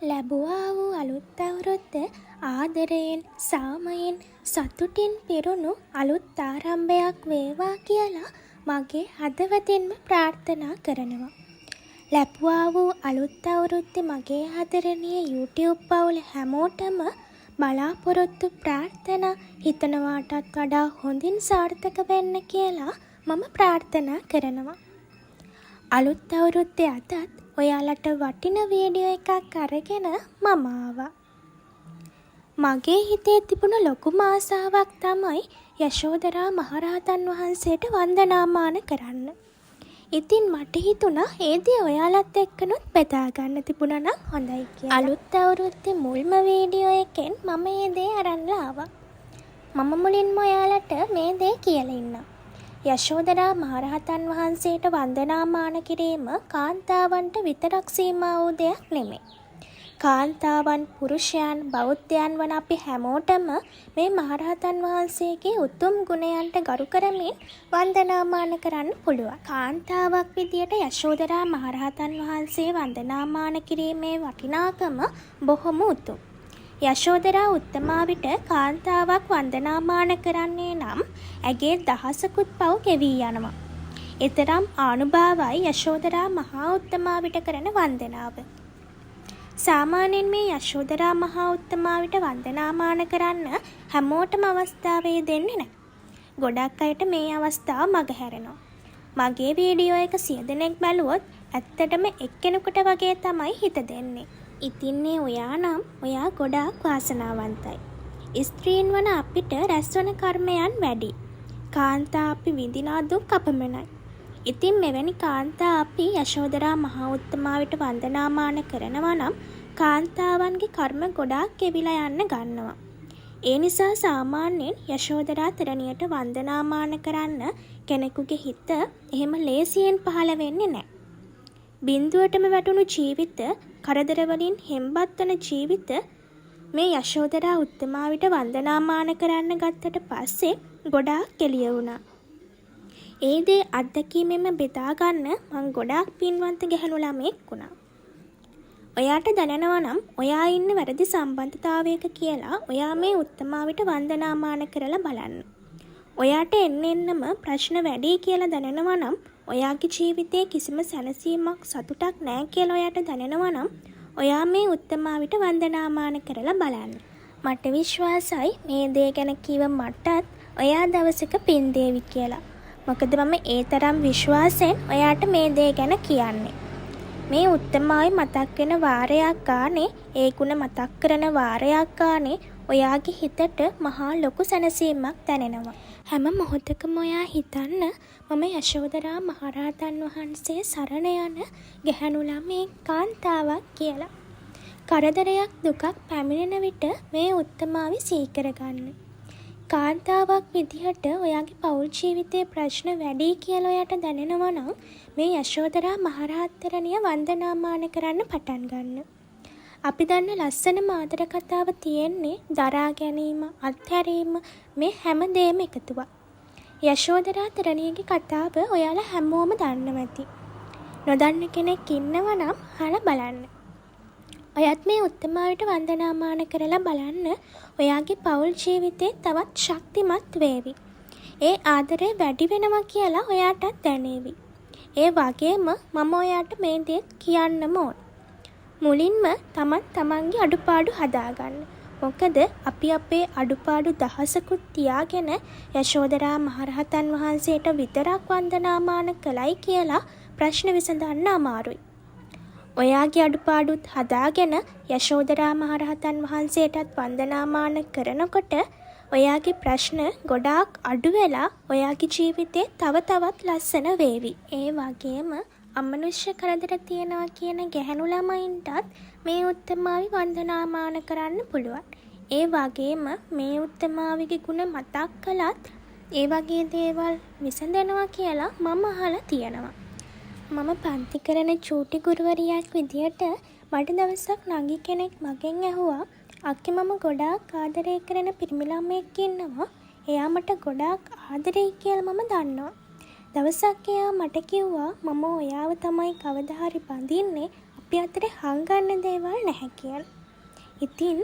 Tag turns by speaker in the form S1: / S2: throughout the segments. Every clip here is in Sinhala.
S1: ලැබුවා වූ අලුත් අවුරුද්ද ආදරයෙන් සාමයෙන් සතුටින් පිරුණු අලුත් ආරම්භයක් වේවා කියලා මගේ හදවතින්ම ප්‍රාර්ථනා කරනවා. ලැබුවා වූ අලුත් අවුරුද්දේ මගේ ආදරණීය YouTube පවුල හැමෝටම බලාපොරොත්තු ප්‍රාර්ථනා හිතනවාටත් වඩා හොඳින් සාර්ථක වෙන්න කියලා මම ප්‍රාර්ථනා කරනවා. අලුත් අවුරුද්දේ අදත් ඔයාලට වටින වීඩියෝ එකක් අරගෙන මම ආවා. මගේ හිතේ තිබුණ ලොකුම ආසාවක් තමයි යශෝදරා මහරහතන් වහන්සේට වන්දනාමාන කරන්න. ඉතින් මට හිතුණා ඒ දේ ඔයාලත් එක්කනොත් බෙදා ගන්න තිබුණා නම් හොඳයි කියලා. අලුත් අවුරුද්දේ මුල්ම වීඩියෝ එකෙන් මම මේ දේ අරන් ආවා. මම මුලින්ම ඔයාලට මේ දේ කියලා ඉන්නම්. යශෝදරා මහරහතන් වහන්සේට වන්දනාමාන කිරීම කාන්තාවන්ට විතරක් සීමා වූ දෙයක් නෙමෙයි. කාන්තාවන්, පුරුෂයන්, බෞද්ධයන් වන අපි හැමෝටම මේ මහරහතන් වහන්සේගේ උතුම් ගුණයන්ට ගරු කරමින් වන්දනාමාන කරන්න පුළුවන්. කාන්තාවක් විදියට යශෝදරා මහරහතන් වහන්සේ වන්දනාමාන කිරීමේ වටිනාකම බොහොම උතුම්. යශෝදරා උත්තමාවිට කාන්තාවක් වන්දනාමාන කරන්නේ නම් ඇගේ දහසකුත් පව් ගෙවී යනවා. එතරම් ආනුභාවයි යශෝදරා මහා උත්තමාවිට කරන වන්දනාව. සාමාන්‍යයෙන් මේ යශෝදරා මහා උත්තමාවිට වන්දනාමාන කරන්න හැමෝටම අවස්ථාවේ දෙන්නේ නැහැ. ගොඩක් අයට මේ අවස්ථාව මගහැරෙනවා. මගේ වීඩියෝ එක 100 දෙනෙක් බැලුවොත් ඇත්තටම එක්කෙනෙකුට වගේ තමයි හිත දෙන්නේ. ඉතින් ඔයා ගොඩාක් වාසනාවන්තයි. ස්ත්‍රීන් වන අපිට රැස්වන කර්මයන් වැඩි. කාන්තා අපි විඳිනා දුක් අපමණයි. ඉතින් මෙවැනි කාන්තා අපි යශෝදරා මහා උත්තමාවිට වන්දනාමාන කරනවා නම් කාන්තාවන්ගේ කර්ම ගොඩාක් ගෙවිලා යන්න ගන්නවා. ඒ නිසා සාමාන්‍යයෙන් යශෝදරා තෙරණියට වන්දනාමාන කරන්න කෙනෙකුගේ හිත එහෙම ලේසියෙන් පහළ වෙන්නේ නැහැ. බිඳුවටම වැටුණු ජීවිත, කරදර වලින් හෙම්බත් වන ජීවිත මේ යශෝදරා උත්තමාවිට වන්දනාමාන කරන්න ගත්තට පස්සේ ගොඩාක් කෙලිය වුණා. ඒ දේ අත්දැකීමෙන්ම බෙදා ගන්න මං ගොඩාක් පින්වන්ත ගැහැණු ළමෙක් වුණා. ඔයාට දැනෙනවා නම් ඔයා ඉන්න වැරදි සම්බන්ධතාවයක කියලා ඔයා මේ උත්තමාවිට වන්දනාමාන කරලා බලන්න. ඔයාට එන්නම ප්‍රශ්න වැඩි කියලා දැනෙනවා නම් ඔයාගේ ජීවිතේ කිසිම සැනසීමක් සතුටක් නැහැ කියලා ඔයාට දැනෙනවා නම් ඔයා මේ උත්තමාවිට වන්දනාමාන කරලා බලන්න. මට විශ්වාසයි මේ දේ ගැන කිව්ව මටත් ඔයා දවසක පින් දේවි කියලා. මොකද මම ඒ තරම් විශ්වාසයෙන් ඔයාට මේ දේ ගැන කියන්නේ. මේ උත්තමාවි මතක් වෙන වාරයක් ගානේ, ඒ ගුණ මතක් කරන වාරයක් ගානේ ඔයාගේ හිතට මහා ලොකු සැනසීමක් දැනෙනවා. හැම මොහොතකම ඔයා හිතන්න මම යශෝදරා මහරහතන් වහන්සේ සරණ යන ගැහැණු ළමෙක්, කාන්තාවක් කියලා. කරදරයක් දුකක් පැමිණෙන විට මේ උත්තමාවි සීකර ගන්න. කාන්තාවක් විදිහට ඔයාගේ පෞල් ජීවිතයේ ප්‍රශ්න වැඩි කියලා ඔයාට දැනෙනවා නම් මේ යශෝදරා මහරහත්තරණිය වන්දනාමාන කරන්න පටන් ගන්න. අපි දන්න ලස්සන මාතර කතාව තියෙන්නේ දරා ගැනීම, අත්හැරීම, මේ හැම දෙයක්ම එකතුවක්. යශෝදරා තරණියගේ කතාව ඔයාලා හැමෝම දන්නවති. නොදන්න කෙනෙක් ඉන්නවා නම් අහලා බලන්න. ඔයත් මේ උත්තමාවිට වන්දනාමාන කරලා බලන්න ඔයාගේ පෞල් ජීවිතේ තවත් ශක්තිමත් වේවි. ඒ ආදරේ වැඩි වෙනවා කියලා ඔයාටත් දැනේවි. ඒ වගේම මම ඔයාට මේ දේ කියන්නම ඕන. මුලින්ම තමන්ගේ අඩුපාඩු හදාගන්න. මොකද අපි අපේ අඩුපාඩු දහසකුත් තියාගෙන යශෝදරා මහරහතන් වහන්සේට විතරක් වන්දනාමාන කළයි කියලා ප්‍රශ්න විසඳන්න අමාරුයි. ඔයාගේ අඩුපාඩුත් හදාගෙන යශෝදරා මහරහතන් වහන්සේටත් වන්දනාමාන කරනකොට ඔයාගේ ප්‍රශ්න ගොඩාක් අඩු වෙලා ඔයාගේ ජීවිතේ තව තවත් ලස්සන වේවි. ඒ වගේම අමනුෂ්‍ය කරදර තියනවා කියන ගැහැණු ළමයින්ටත් මේ උත්තමාවි වන්දනාමාන කරන්න පුළුවන්. ඒ වගේම මේ උත්තමාවිගේ ගුණ මතක් කළත් ඒ වගේ දේවල් විසඳනවා කියලා මම අහලා තියෙනවා. මම පන්ති කරන චූටි ගුරුවරියක් විදියට මට දවසක් නංගි කෙනෙක් මගෙන් ඇහුවා, අක්කේ මම ගොඩාක් ආදරය කරන පිරිමි ළමයෙක් ඉන්නවා. එයා මට ගොඩාක් ආදරෙයි කියලා මම දන්නවා. දවසක් එයා මට කිව්වා මම ඔයාව තමයි කවදා හරි බඳින්නේ. අපි අතරේ හංගන්න දේවල් නැහැ කියලා. ඉතින්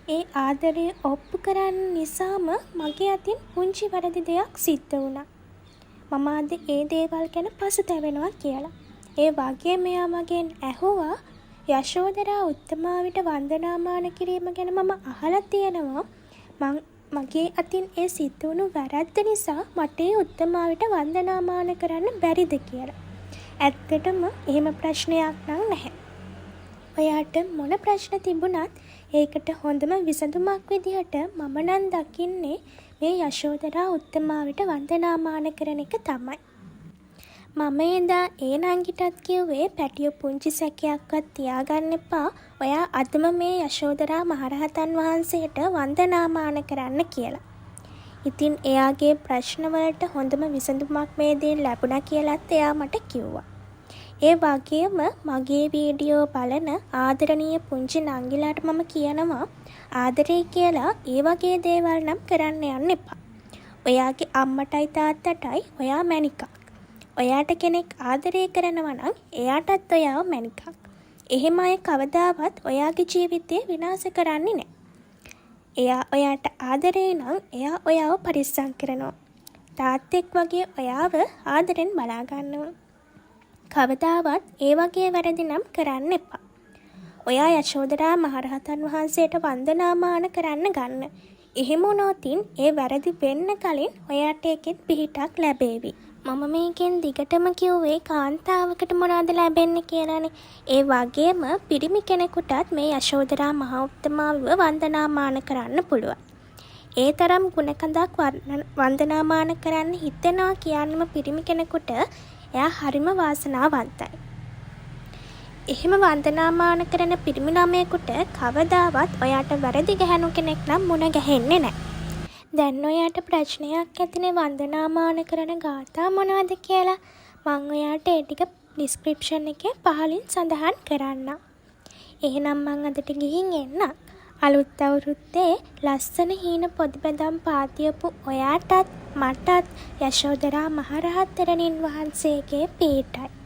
S1: ඒ ආදරය ඔප්පු කරන්න නිසාම මගේ අතින් පුංචි වැරදි දෙයක් සිද්ධ වුණා. මම අද ඒ දේවල් ගැන පසුතැවෙනවා කියලා. ඒ වගේ මෙයා මගෙන් ඇහුවා යශෝදරා උත්තමාවිට වන්දනාමාන කිරීම ගැන මම අහලා තියෙනවා. මගේ අතින් ඒ සිද්ධ වුණු වැරද්ද නිසා මට ඒ උත්තමාවිට වන්දනාමාන කරන්න බැරිද කියලා. ඇත්තටම එහෙම ප්‍රශ්නයක් නම් නැහැ. ඔයාට මොන ප්‍රශ්න තිබුණත් ඒකට හොඳම විසඳුමක් විදිහට මම නම් දකින්නේ මේ යශෝදරා උත්තමාවිට වන්දනාමාන කරන එක තමයි. මම එදා ඒ නංගිටත් කිව්වේ පැටියෝ පුංචි සැකයක්වත් තියාගන්න එපා. ඔයා අදම මේ යශෝදරා මහරහතන් වහන්සේට වන්දනාමාන කරන්න කියලා. ඉතින් එයාගේ ප්‍රශ්නවලට හොඳම විසඳුමක් මේ දේ ලැබුණා කියලාත් එයා මට කිව්වා. ඒ වගේම මගේ වීඩියෝ බලන ආදරණීය පුංචි නංගිලාට මම කියනවා ආදරේ කියලා ඒ වගේ දේවල් නම් කරන්න යන්න එපා. ඔයාගේ අම්මටයි තාත්තටයි ඔයා මැනිකක්. ඔයාට කෙනෙක් ආදරය කරනවා නම් එයාටත් ඔයාව මැනිකක්. එහෙම අය කවදාවත් ඔයාගේ ජීවිතේ විනාශ කරන්නේ නැහැ. එයා ඔයාට ආදරේ නම් එයා ඔයාව පරිස්සම් කරනවා. තාත්තෙක් වගේ ඔයාව ආදරෙන් බලා ගන්නවා. කවදාවත් ඒ වගේ වැරදි නම් කරන්න එපා. ඔයා යශෝදරා මහරහතන් වහන්සේට වන්දනාමාන කරන්න ගන්න. එහෙම වුණොතින් ඒ වැරදි වෙන්න කලින් ඔයාට ඒකෙත් පිහිටක් ලැබේවි. මම මේකෙන් දිගටම කිව්වේ කාන්තාවකට මොනවද ලැබෙන්නේ කියලානේ. ඒ වගේම පිරිමි කෙනෙකුටත් මේ යශෝදරා මහ උත්තමාවිව වන්දනාමාන කරන්න පුළුවන්. ඒ තරම් ගුණකඳක් වන්දනාමාන කරන්න හිතෙනවා කියන්නම පිරිමි කෙනෙකුට එයා හරිම වාසනාවන්තයි. එහෙම වන්දනාමාන කරන පිරිමි ළමයෙකුට කවදාවත් ඔයාට වැරදි ගැහණු කෙනෙක් නම් මුණ ගැහෙන්නේ නැහැ. දැන් ඔයාට ප්‍රශ්නයක් ඇතිනේ වන්දනාමාන කරන ගාථා මොනවද කියලා. මම ඔයාට ඒ ටික ඩිස්ක්‍රිප්ෂන් එකේ පහලින් සඳහන් කරන්නම්. එහෙනම් මම අදට ගිහින් එන්න. අලුත් අවුරුද්දේ ලස්සන හීන පොදිබදම් පාතියපු ඔයාටත් මටත් යශෝදරා මහරහත් තෙරණින් වහන්සේගේ පිහිටයි.